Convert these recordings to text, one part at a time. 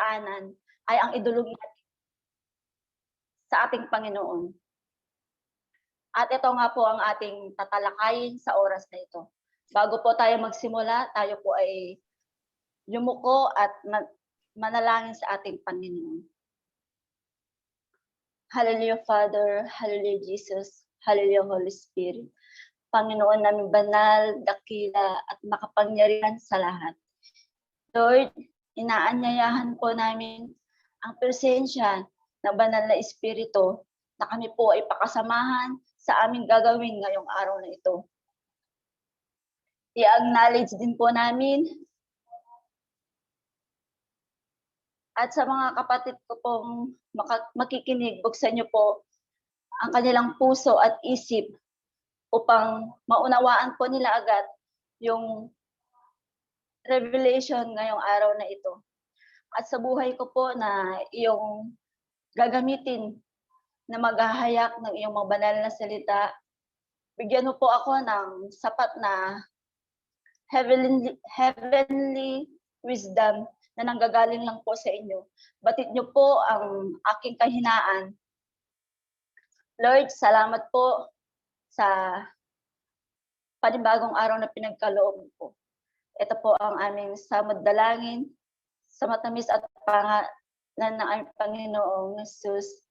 daanan ay ang idulog sa ating Panginoon. At ito nga po ang ating tatalakayin sa oras na ito. Bago po tayo magsimula, tayo po ay yumuko at manalangin sa ating Panginoon. Hallelujah, Father. Hallelujah, Jesus. Hallelujah, Holy Spirit. Panginoon namin banal, dakila, at makapangyarihan sa lahat. Lord, inaanyayahan po namin ang presensya ng banal na Espiritu na kami po ay pakasamahan sa aming gagawin ngayong araw na ito. I-acknowledge din po namin at sa mga kapatid ko pong makikinig, buksan niyo po ang kanilang puso at isip upang maunawaan po nila agad yung revelation ngayong araw na ito. At sa buhay ko po na iyong gagamitin na maghahayak ng iyong mga banal na salita, bigyan mo po ako ng sapat na heavenly wisdom na nanggagaling lang po sa inyo. Batid niyo po ang aking kahinaan. Lord, salamat po sa panibagong araw na pinagkaloob po. Ito po ang aming samad dalangin sa matamis at pangalan ng aming Panginoong Jesus.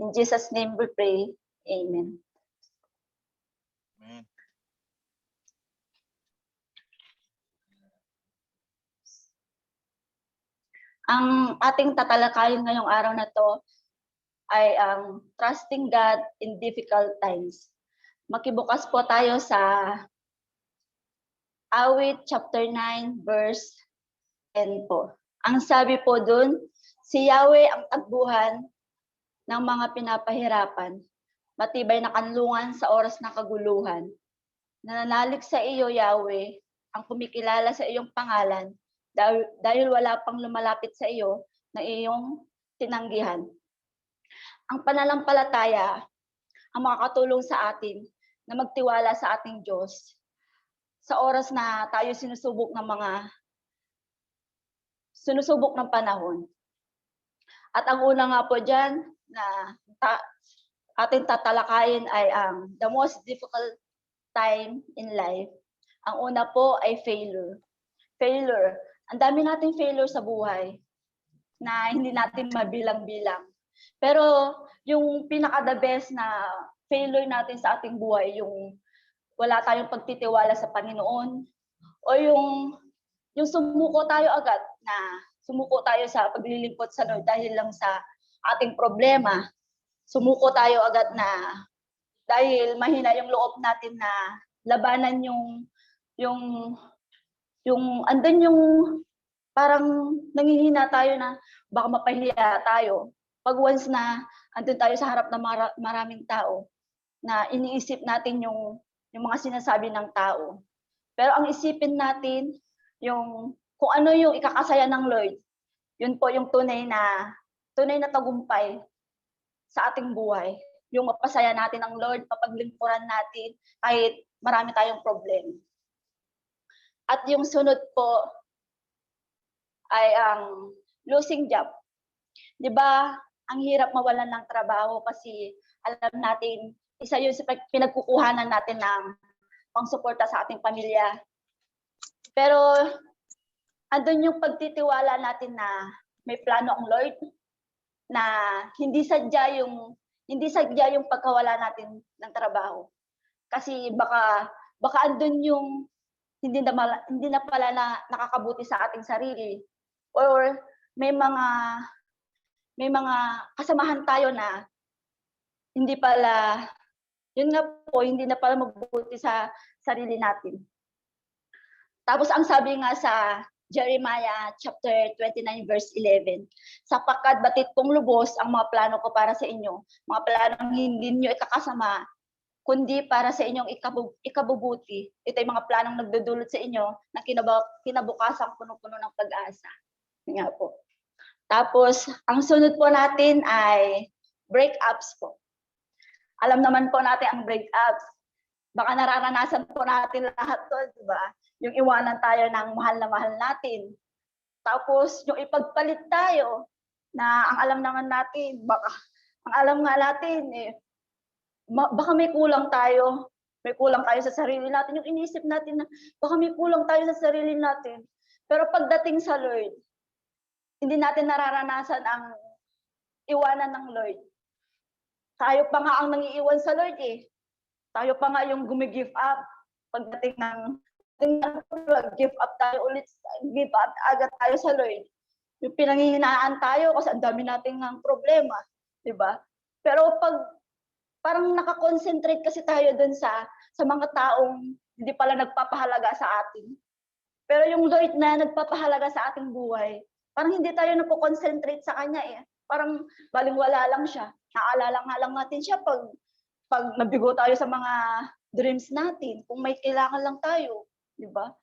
In Jesus' name we pray. Amen. Amen. Ang ating tatalakayin ngayong araw na to ay ang trusting God in difficult times. Makibukas po tayo sa Awit chapter 9 verse 10 po. Ang sabi po dun, si Yahweh ang tagbuhan ng mga pinapahirapan, matibay na kanlungan sa oras ng kaguluhan. Nananalig sa iyo, Yahweh, ang kumikilala sa iyong pangalan, dahil wala pang lumalapit sa iyo na iyong tinanggihan. Ang pananampalataya ang makakatulong sa atin na magtiwala sa ating Diyos sa oras na tayo sinusubok ng panahon. At ang una nga po dyan na ating tatalakayin ay ang the most difficult time in life. Ang una po ay failure. Failure. Ang dami nating failure sa buhay na hindi natin mabilang-bilang. Pero yung pinaka-the best na failure natin sa ating buhay, yung wala tayong pagtitiwala sa Panginoon, o yung sumuko tayo agad na sumuko tayo sa paglilingkod sa Lord dahil lang sa ating problema. Sumuko tayo agad na dahil mahina yung loob natin na labanan yung andun yung parang nanghihina tayo na baka mapahiya tayo. Pag once na andun tayo sa harap ng maraming tao, na iniisip natin yung mga sinasabi ng tao. Pero ang isipin natin, yung kung ano yung ikakasaya ng Lord, yun po yung tunay na tagumpay sa ating buhay. Yung mapasaya natin ang Lord, papaglingkuran natin kahit marami tayong problema. At yung sunod po ay ang losing job. 'Di ba? Ang hirap mawalan ng trabaho kasi alam natin isa yun sa pinagkukuhanan natin ng pangsuporta sa ating pamilya. Pero andun yung pagtitiwala natin na may plano ang Lord, na hindi sadya yung pagkawala natin ng trabaho. Kasi baka andun yung hindi na pala na nakakabuti sa ating sarili, or may mga kasamahan tayo na hindi pala, yun nga po, hindi na pala mabubuti sa sarili natin. Tapos ang sabi nga sa Jeremiah chapter 29 verse 11, sapagkat batid kong lubos ang mga plano ko para sa inyo, mga planong hindi niyo ikakasama, kundi para sa inyong ikabubuti. Ito ay mga planong nagdudulot sa inyo ng kinabukasang puno-puno ng pag-asa. Yun nga po. Tapos, ang sunod po natin ay breakups po. Alam naman po natin ang breakups. Baka nararanasan po natin lahat to, di ba? Yung iwanan tayo ng mahal na mahal natin. Tapos yung ipagpalit tayo na ang alam naman natin, ang alam nga natin baka may kulang tayo. May kulang tayo sa sarili natin. Yung iniisip natin na baka may kulang tayo sa sarili natin. Pero pagdating sa Lord, hindi natin nararanasan ang iwanan ng Lord. Tayo pa nga ang nangiiwan sa Lord eh. Tayo pa nga yung gumi-give up pagdating ng give up tayo ulit, give up agad tayo sa Lord. Yung pinanghihinaan tayo kasi ang dami nating ng problema, 'di ba? Pero pag parang naka-concentrate kasi tayo dun sa mga taong hindi pala nagpapahalaga sa atin. Pero yung Lord na nagpapahalaga sa ating buhay, parang hindi tayo nagko-concentrate sa kanya eh. Parang balingwala lang siya. Naalala nga lang natin siya pag nabigo tayo sa mga dreams natin, kung may kailangan lang tayo, 'di ba?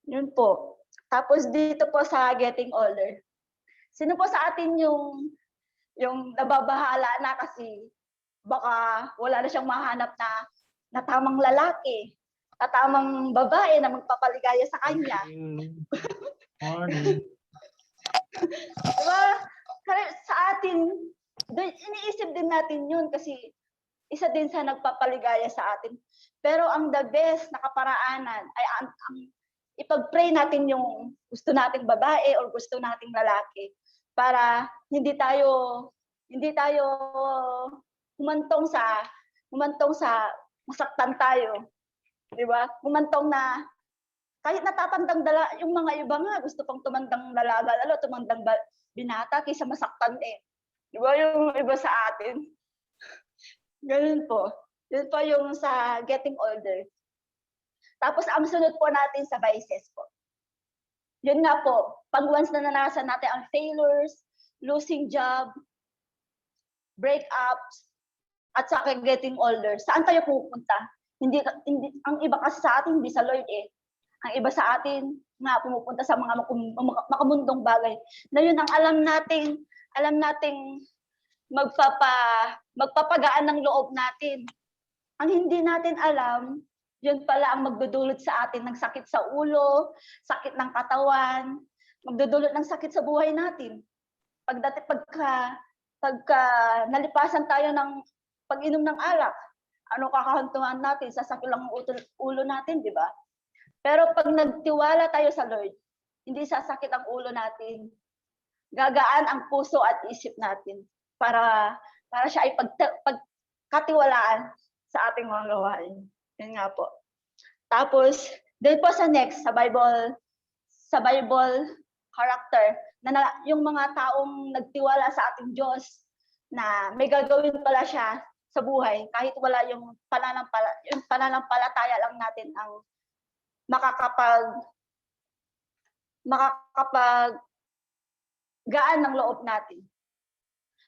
Yun po. Tapos dito po sa getting older. Sino po sa atin yung nababahala na kasi baka wala na siyang mahanap na tamang lalaki, na tamang babae na magpapaligaya sa kanya. Morning. Diba? Sa atin, iniisip din natin yun kasi isa din sa nagpapaligaya sa atin. Pero ang the best na kaparaanan ay ang ipag-pray natin yung gusto nating babae or gusto nating lalaki para hindi tayo humantong sa masaktan tayo. 'Di ba? Humantong na kahit natatandang yung mga iba nga gusto pang tumandang dalaga lalo, tumandang binata kaysa masaktan eh. 'Di ba yung iba sa atin? Ganun po. Yun po yung sa getting older. Tapos ang sunod po natin sa vices po. Yun nga po, pag once na naranasan natin ang failures, losing job, breakups, at saka getting older, saan tayo pupunta? Hindi ang iba kasi sa atin hindi sa Lord eh. Ang iba sa atin nga pumupunta sa mga makamundong bagay. Na yun ang alam nating magpapagaan ng loob natin. Ang hindi natin alam, yun pala ang magdudulot sa atin ng sakit sa ulo, sakit ng katawan, magdudulot ng sakit sa buhay natin. Pagka nalipasan tayo ng pag-inom ng alak, ano kakahantungan natin? Sasakit lang ang ulo natin, di ba? Pero pag nagtiwala tayo sa Lord, hindi sasakit ang ulo natin. Gagaan ang puso at isip natin para siya ay pagkatiwalaan sa ating mga gawain. Yun nga po. Tapos, din po sa next, sa Bible character, na yung mga taong nagtiwala sa ating Diyos na may gagawin pala siya sa buhay kahit wala yung pananampalataya lang natin ang makakapag gaan ng loob natin.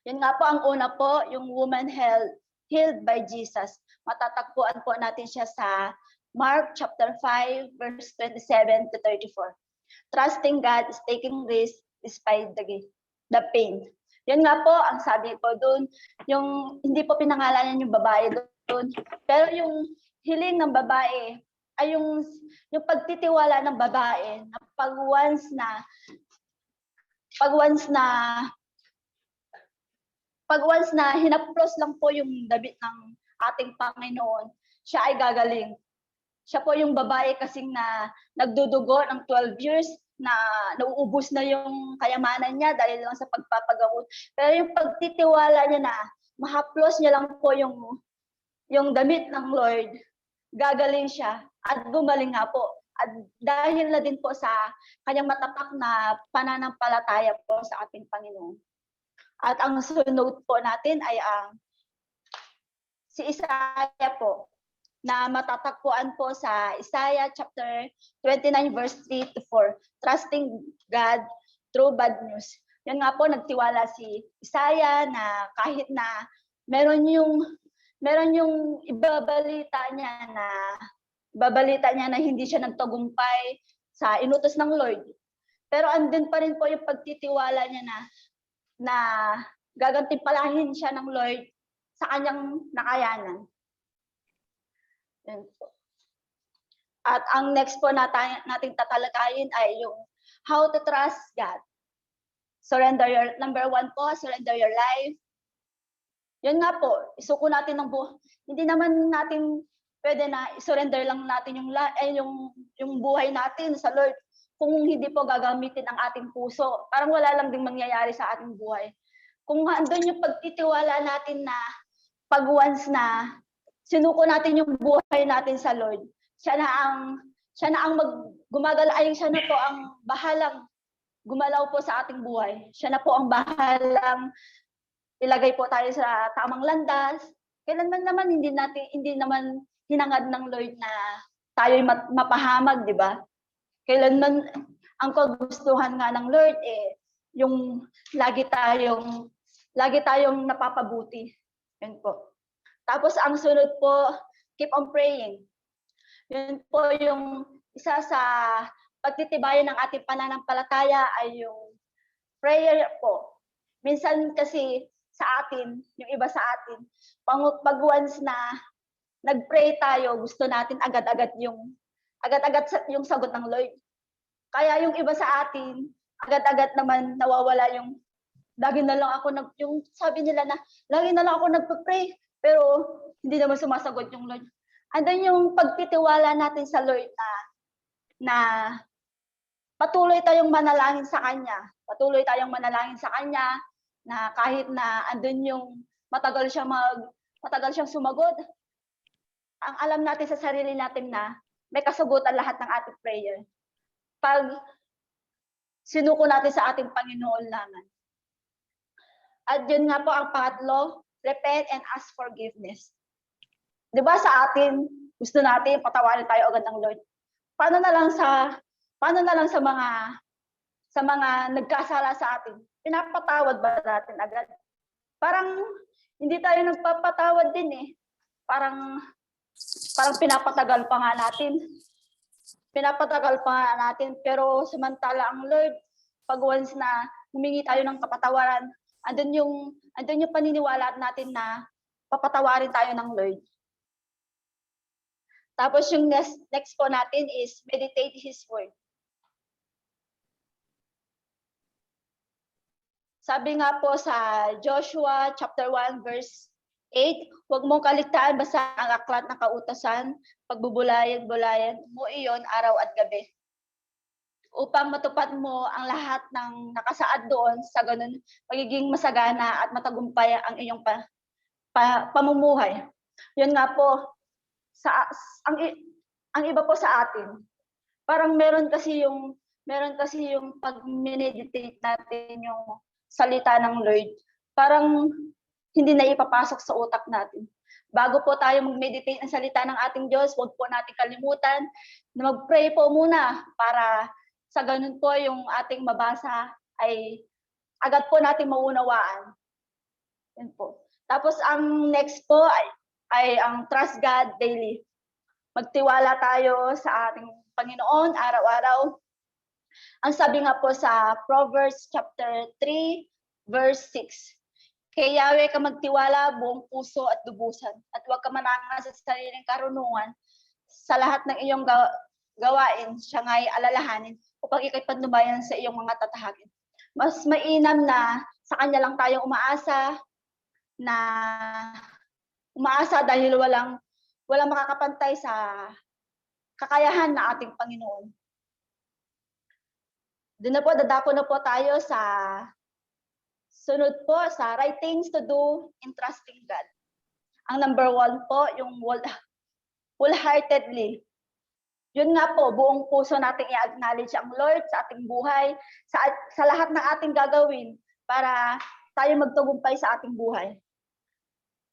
Yun nga po, ang una po, yung woman healed by Jesus. Matatagpuan po natin siya sa Mark chapter 5, verse 27 to 34. Trusting God is taking risk despite the pain. Yun nga po, ang sabi ko doon, yung hindi po pinangalanan yung babae doon, pero yung hiling ng babae ay yung pagtitiwala ng babae na pag once na hinaplos lang po yung damit ng ating Panginoon, siya ay gagaling. Siya po yung babae kasing na nagdudugo ng 12 years na nauubos na yung kayamanan niya dahil lang sa pagpapagamot. Pero yung pagtitiwala niya na mahaplos niya lang po yung damit ng Lord, gagaling siya at gumaling nga po. At dahil na din po sa kanyang matatak na pananampalataya po sa ating Panginoon. At ang sunod po natin ay si Isaiah po, na matatagpuan po sa Isaiah chapter 29 verse 3 to 4. Trusting God through bad news. Yan nga po, nagtiwala si Isaiah na kahit na meron yung ibabalita niya na hindi siya nagtagumpay sa inutos ng Lord. Pero andun pa rin po yung pagtitiwala niya na gagantimpalahin siya ng Lord sa kanyang nakayanan. Yan po. At ang next po nating tatalakayin ay yung how to trust God. Surrender your, number 1 po, surrender your life. Yun nga po, isuko natin ng buhay. Hindi naman natin pwede na surrender lang natin yung buhay natin sa Lord kung hindi po gagamitin ang ating puso. Parang wala lang ding mangyayari sa ating buhay. Kung andun yung pagtitiwala natin na pag once na sinuko natin yung buhay natin sa Lord, siya na ang siya na po ang bahalang gumalaw po sa ating buhay. Siya na po ang bahalang ilagay po tayo sa tamang landas. Kailanman naman hindi naman hinangad ng Lord na tayo'y mapahamag, di ba? Kailanman ang kagustuhan nga ng Lord yung lagi tayong napapabuti. Yun po. Tapos ang sunod po, keep on praying. Yun po yung isa sa pagtitibayan ng ating pananampalataya ay yung prayer po. Minsan kasi sa atin, yung iba sa atin, pag once na nag-pray tayo, gusto natin agad-agad yung sagot ng Lord. Kaya yung iba sa atin, agad-agad naman nawawala yung lagi na lang ako yung sabi nila na lagi na lang ako nagpe-pray pero hindi naman sumasagot yung Lord. Andun yung pagtitiwala natin sa Lord na patuloy tayong manalangin sa Kanya. Patuloy tayong manalangin sa Kanya na kahit na andun yung matagal siyang sumagot. Ang alam natin sa sarili natin na may kasagutan lahat ng ating prayer. Pag sinuko natin sa ating Panginoon lamang. At yun nga po ang pangatlo, repent and ask forgiveness. 'Di ba sa atin, gusto natin patawarin tayo agad ng Lord. Paano na lang sa mga nagkasala sa atin? Pinapatawad ba natin agad? Parang hindi tayo nagpapatawad din eh. Parang pinapatagal pa nga natin. Pero samantala ang Lord, pag once na humingi tayo ng kapatawaran, andun yung paniniwala natin na papatawarin tayo ng Lord. Tapos yung next po natin is meditate His Word. Sabi nga po sa Joshua chapter 1 verse 8, huwag mong kaligtaan basta ang aklat ng kautasan, pagbubulayan-bulayan mo iyon araw at gabi. Upang matupad mo ang lahat ng nakasaad doon, sa ganun magiging masagana at matagumpay ang iyong pamumuhay. Yun nga po, ang iba po sa atin, parang meron kasi yung pag-meditate natin yung salita ng Lord, parang hindi na ipapasok sa utak natin. Bago po tayo mag-meditate ng salita ng ating Diyos, huwag po natin kalimutan na mag-pray po muna para sa ganun po yung ating mabasa ay agad po natin maunawaan. Yun po. Tapos ang next po ay ang trust God daily. Magtiwala tayo sa ating Panginoon araw-araw. Ang sabi nga po sa Proverbs chapter 3 verse 6, kay Yahweh ka magtiwala buong puso at lubusan at huwag ka manangas sa sariling karunungan. Sa lahat ng iyong gawain, siya nga'y alalahanin upang ika'y patnubayan sa iyong mga tatahagin. Mas mainam na sa Kanya lang tayong umaasa dahil walang makakapantay sa kakayahan ng ating Panginoon. Doon na po, dadako na po tayo sa sunod po, sa right things to do in trusting God. Ang number 1 po, yung wholeheartedly. Yun nga po, buong puso nating i-acknowledge ang Lord sa ating buhay, sa lahat ng ating gagawin para tayo magtagumpay sa ating buhay.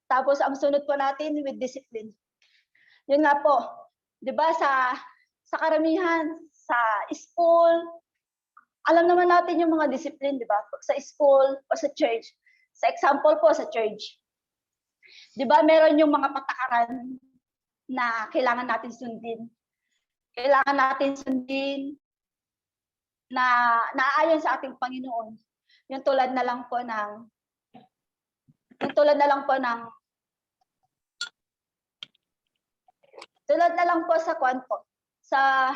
Tapos ang sunod po natin with discipline. Yun nga po, 'di ba sa karamihan sa school, alam naman natin yung mga discipline, 'di ba? Sa school o sa church. Sa example po sa church. 'Di ba meron yung mga patakaran na kailangan natin sundin. Kailangan natin sundin na naayon sa ating Panginoon. Yung tulad na lang po sa kwan po, sa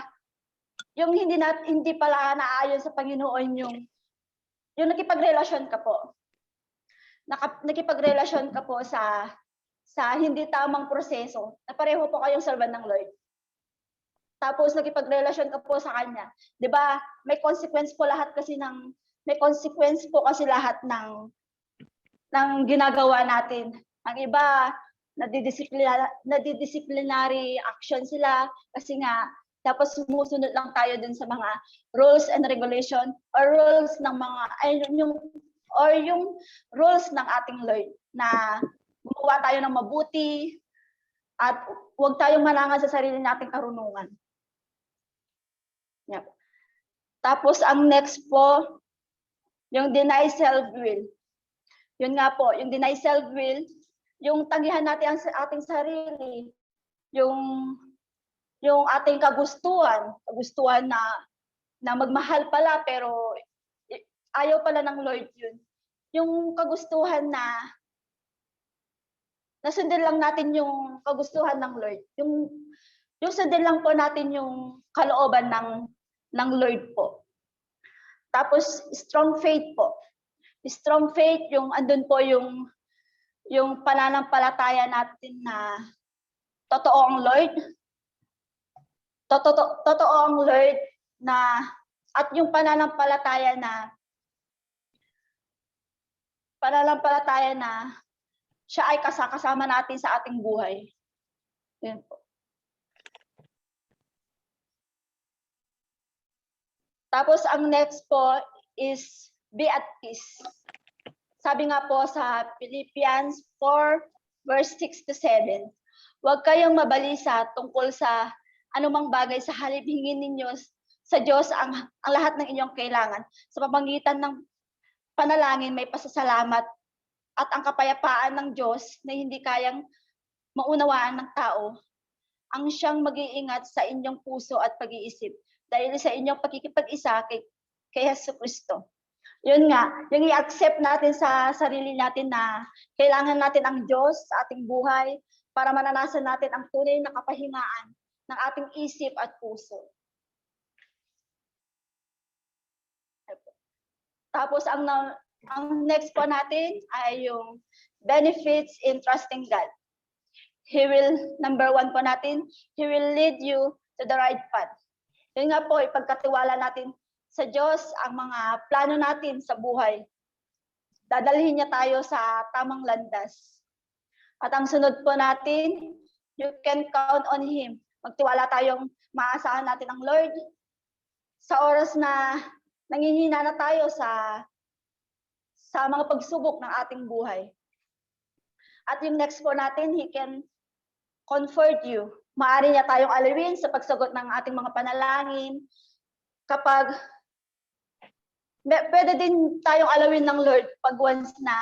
yung hindi pala naaayon sa Panginoon yung nakipagrelasyon ka po. Nakipagrelasyon ka po sa hindi tamang proseso na pareho po kayong servant ng Lord. Tapos nakipagrelasyon ka po sa kanya. 'Di ba? May consequence po lahat kasi lahat ng ginagawa natin. Ang iba nadidisciplinary action sila kasi nga tapos sumusunod lang tayo dun sa mga rules and regulation or rules ng mga yung rules ng ating Lord na gumawa tayo ng mabuti at huwag tayong manangan sa sarili nating karunungan. Yep. Tapos ang next po, yung deny self-will. Yun nga po, yung deny self-will, yung tanggihan natin ang ating sarili, yung ating kagustuhan na magmahal pala pero ayaw pala ng Lord yun. Yung kagustuhan na sundin lang natin yung kagustuhan ng Lord. Yung sundin lang po natin yung kalooban ng Lord po. Tapos strong faith po. Strong faith, yung andun po yung pananampalataya natin na totoo ang Lord. Totoo ang Lord na at yung pananampalataya na siya ay kasama natin sa ating buhay. Yun po. Tapos ang next po is be at peace. Sabi nga po sa Philippians 4 verse 6 to 7, huwag kayong mabalisa tungkol sa anumang bagay, sa halip hingin ninyo sa Diyos ang lahat ng inyong kailangan. Sa pamamagitan ng panalangin may pasasalamat at ang kapayapaan ng Diyos na hindi kayang maunawaan ng tao ang siyang mag-iingat sa inyong puso at pag-iisip dahil sa inyong pakikipag-isa kay Jesucristo. Yun nga, yung i-accept natin sa sarili natin na kailangan natin ang Diyos sa ating buhay para mananasan natin ang tunay na kapahingaan ng ating isip at puso. Tapos ang next po natin ay yung benefits in trusting God. Number 1 po natin, He will lead you to the right path. Yun nga po, ipagkatiwala natin sa Diyos ang mga plano natin sa buhay. Dadalhin niya tayo sa tamang landas. At ang sunod po natin, you can count on Him. Magtiwala tayong maasahan natin ang Lord sa oras na nanghihina na tayo sa mga pagsubok ng ating buhay. At yung next po natin, He can comfort you. Maaari niya tayong alawin sa pagsagot ng ating mga panalangin. Kapag pwede din tayong alawin ng Lord pag once na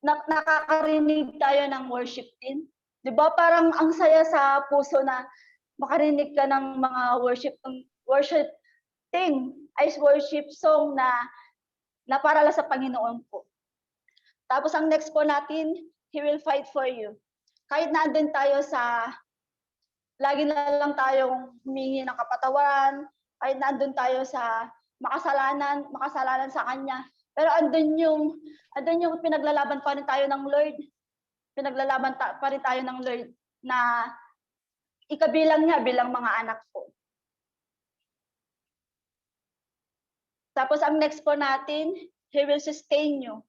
nakakarinig tayo ng worship din. 'Di ba? Parang ang saya sa puso na makarinig ka ng mga worship song na para lang sa Panginoon po. Tapos ang next po natin, He will fight for you. Kahit naandun tayo lagi na lang tayong humingi ng kapatawaran, kahit naandun tayo sa makasalanan sa Kanya. Pero andun yung pinaglalaban pa rin tayo ng Lord. Pinaglalaban pa rin tayo ng Lord na ikabilang niya bilang mga anak po. Tapos ang next po natin, He will sustain you.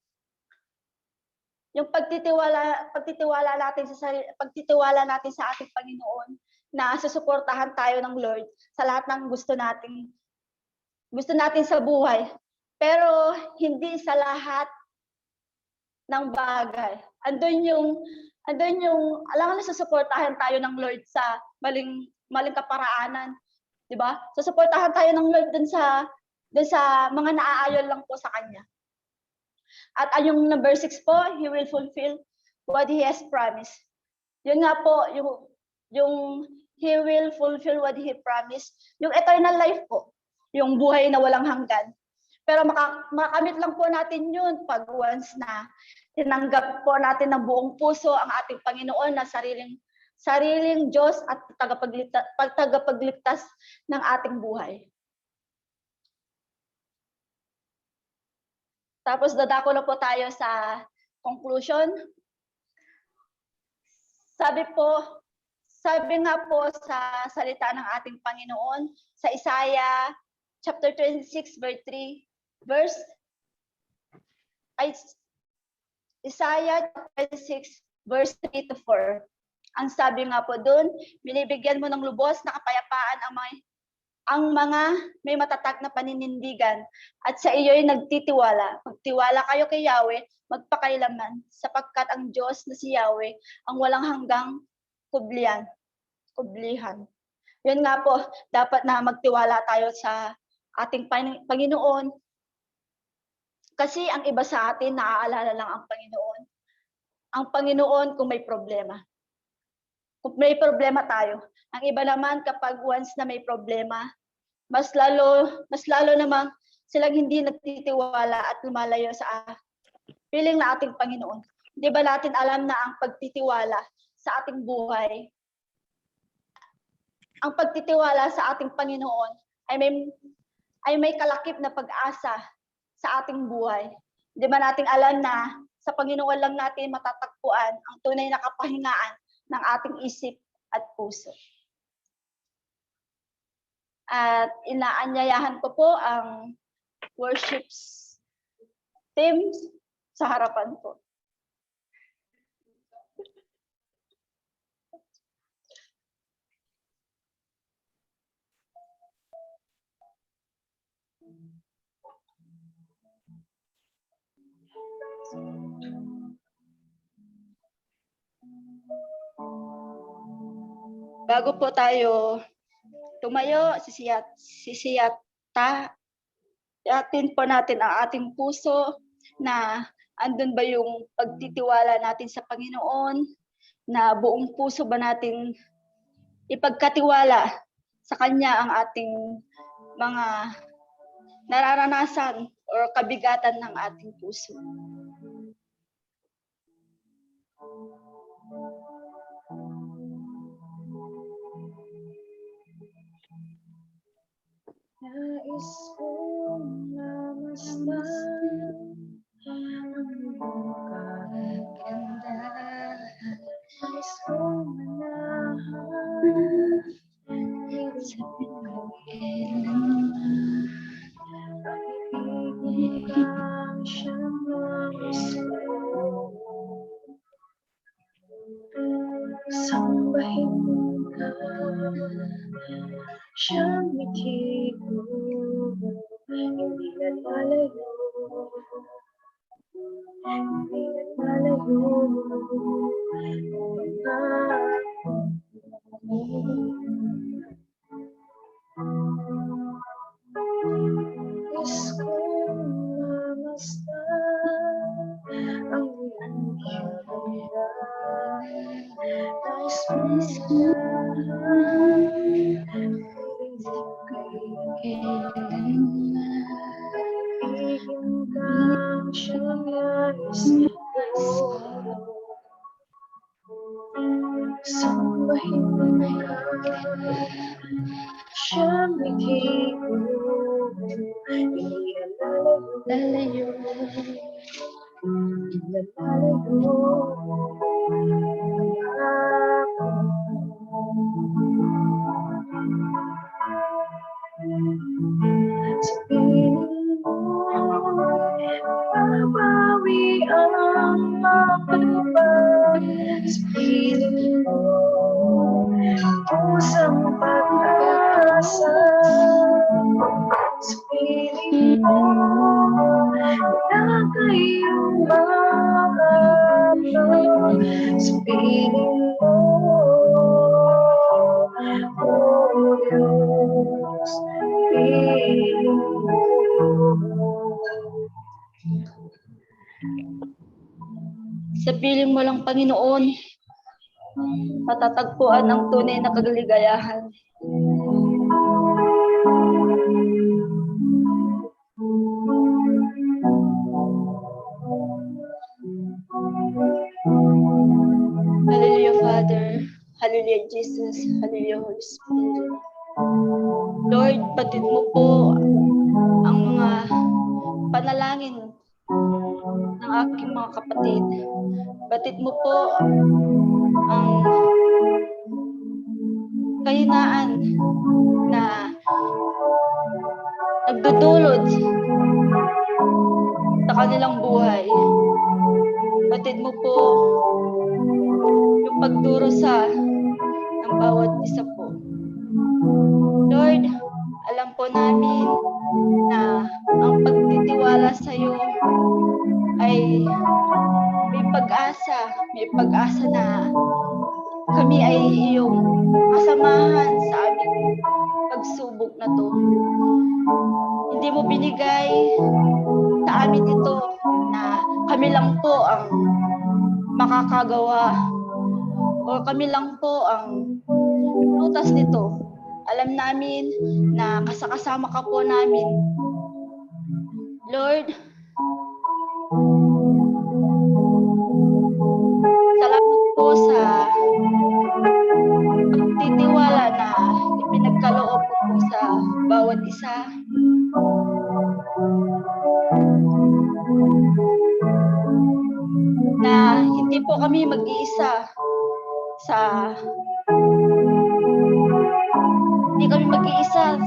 Yung pagtitiwala natin sa ating Panginoon na susuportahan tayo ng Lord sa lahat ng gusto natin sa buhay. Pero hindi sa lahat ng bagay. Andun yung alam mo, susuportahan tayo ng Lord sa maling kaparaanan, 'di ba? Susuportahan tayo ng Lord dun sa mga naaayon lang po sa Kanya. At yung number 6 po, He will fulfill what He has promised. Yun nga po, yung He will fulfill what He promised. Yung eternal life po, yung buhay na walang hanggan. Pero makamit lang po natin yun pag once na tinanggap po natin ng buong puso ang ating Panginoon na sariling Diyos at tagapagligtas ng ating buhay. Tapos dadako na po tayo sa conclusion. Sabi nga po sa salita ng ating Panginoon sa Isaiah chapter 26 Isaiah 26 verse 3 to 4. Ang sabi nga po doon, binibigyan mo ng lubos na kapayapaan ang mga may matatag na paninindigan at sa iyo'y nagtitiwala. Magtiwala kayo kay Yahweh, magpakailanman, sapagkat ang Diyos na si Yahweh ang walang hanggang kublihan. Yun nga po, dapat na magtiwala tayo sa ating Panginoon. Kasi ang iba sa atin, naaalala lang ang Panginoon. Ang Panginoon kung may problema. Kung may problema tayo. Ang iba naman kapag once na may problema, mas lalo namang silang hindi nagtitiwala at lumalayo sa piling na ating Panginoon. Di ba natin alam na ang pagtitiwala sa ating buhay, ang pagtitiwala sa ating Panginoon ay may kalakip na pag-asa sa ating buhay. Di ba natin alam na sa Panginoon lang natin matatagpuan ang tunay na kapahingaan ng ating isip at puso. At inaanyayahan ko po ang worship team sa harapan po. Bago po tayo tumayo, sisiyatin po natin ang ating puso na andun ba yung pagtitiwala natin sa Panginoon, na buong puso ba natin ipagkatiwala sa Kanya ang ating mga nararanasan o kabigatan ng ating puso. Nais kong lamasdan ang iyong kagandahan. Nais kong manahan sa pinagkailangan. Ang ibig kang siyang nais ko. Sambahin ka, siyang mitiko, hindi nalalayo, hindi nalalayo, Nais kong mamasdan ang iyong kagandahan. Nais kong sanahan ibigin kang siyang nais ko. Sambahin ka, siyang mitiko, hindi nalalayo, hindi nalalayo, sa piling mo'y babawi ang mapalubag. Sa piling mo, pusang pag-asa. Sa piling mo, wala kayong mahahaw. Sa piling mo, oh Diyos, piling mo. Sa piling mo lang, Panginoon, matatagpuan ang tunay na kagaligayahan. Hallelujah, Father. Hallelujah. Jesus. Hallelujah, Holy Spirit. Lord, batid mo po ang mga panalangin ng aking mga kapatid. Batid mo po ang kahinaan na nagdudulot sa kanilang buhay. Batid mo po yung pagdurusa ng bawat isa po. Lord, alam po namin na ang pagtitiwala sa iyo ay may pag-asa na kami ay iyong kasamahan sa aming pagsubok na to. Hindi mo binigay sa amin ito na kami lang po ang makakagawa o kami lang po ang lutas nito. Alam namin na kasama ka po namin. Lord, salamat po sa pagtitiwala na ipinagkaloob po sa bawat isa. Na hindi po kami mag-iisa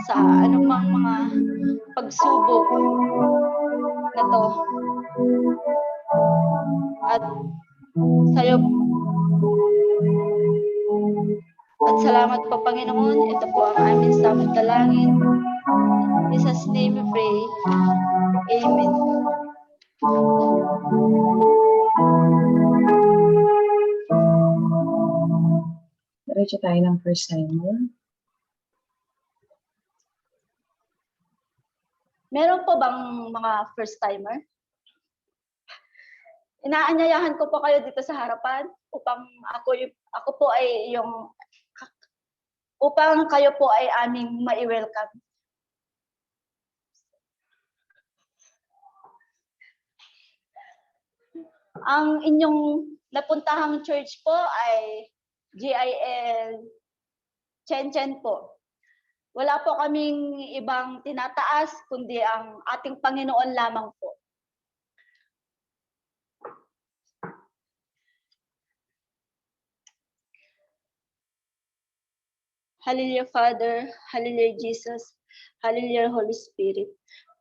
sa anumang mga pagsubok na to. At sa'yo at salamat po, Panginoon. Ito po ang aming samot dalangin. In Jesus' name we pray. Amen. Diretso tayo ng first timer. Meron po bang mga first timer? Inaanyayahan ko po kayo dito sa harapan upang ako po ay upang kayo po ay aming mai-welcome. Ang inyong napuntahang church po ay GIL Chen po. Wala po kaming ibang tinataas kundi ang ating Panginoon lamang po. Hallelujah, Father. Hallelujah, Jesus. Hallelujah, Holy Spirit.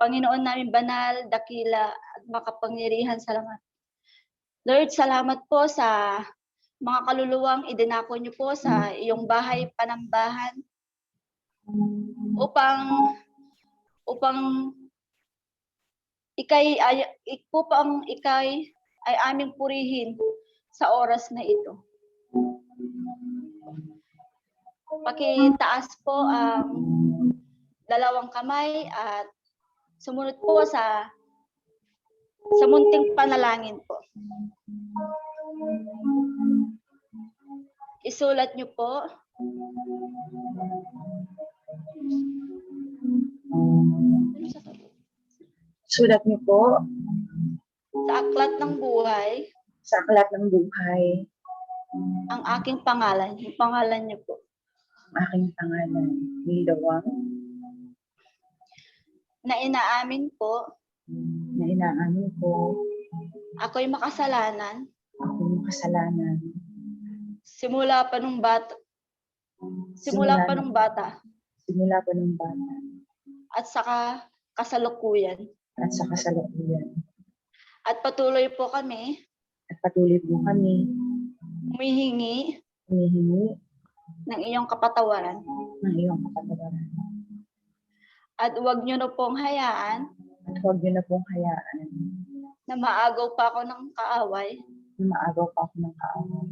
Panginoon namin banal, dakila, at makapangyarihan, salamat. Lord, salamat po sa mga kaluluwang idinako niyo po sa iyong bahay panambahan upang ikay ay aming purihin sa oras na ito. Pakitaas po ang dalawang kamay at sumunod po sa munting panalangin po. Isulat niyo po. Sulat niyo po Sa aklat ng buhay, sa aklat ng buhay ang aking pangalan. Yung pangalan niyo po. ang aking pangalan, Nilawang, Na inaamin po, na inaamin ko ako'y makasalanan ako'y makasalanan. simula pa nung bata. Simula pa nung bata at saka kasalukuyan. At sa kasalukuyan. At patuloy po kami At patuloy po kami humihingi humihingi ng iyong kapatawaran. ng iyong kapatawaran. At huwag niyo na pong hayaan At huwag niyo na pong hayaan na maagaw pa ako ng kaaway. na maagaw pa ako ng kaaway.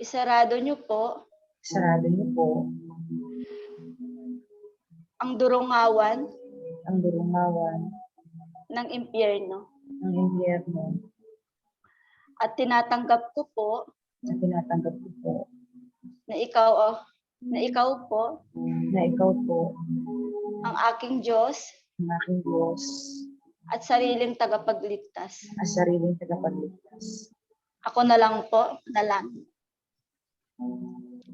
Isarado niyo po Sarado niyo po ang durungawan ang durungawan ng impyerno. ng impyerno At tinatanggap ko po na tinatanggap ko po na ikaw po na ikaw po ang aking Diyos ang aking Diyos at sariling tagapagligtas. at sariling tagapagligtas. Ako na lang po, na lang.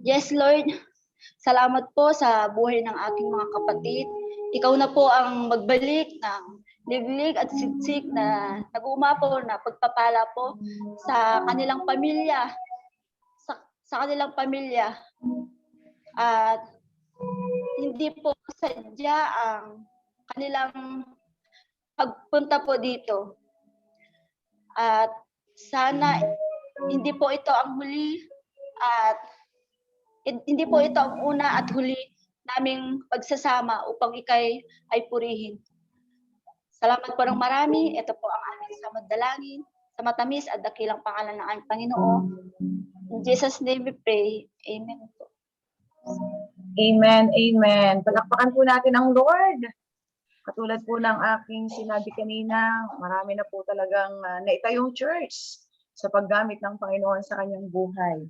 Yes, Lord. Salamat po sa buhay ng aking mga kapatid. Ikaw na po ang magbalik ng liglig at siksik na nag-uumapaw na pagpapala po sa kanilang pamilya. Sa kanilang pamilya. At hindi po sadya ang kanilang pagpunta po dito. At sana hindi po ito ang huli at hindi po ito ang una at huli naming pagsasama upang ikay ay purihin. Salamat po ng marami. Ito po ang aming samadalangin sa matamis at dakilang pangalan ng aming Panginoon. In Jesus' name we pray. Amen po. Amen, amen. Palakpakan po natin ang Lord. Katulad po ng aking sinabi kanina, marami na po talagang naitayong church sa paggamit ng Panginoon sa kanyang buhay.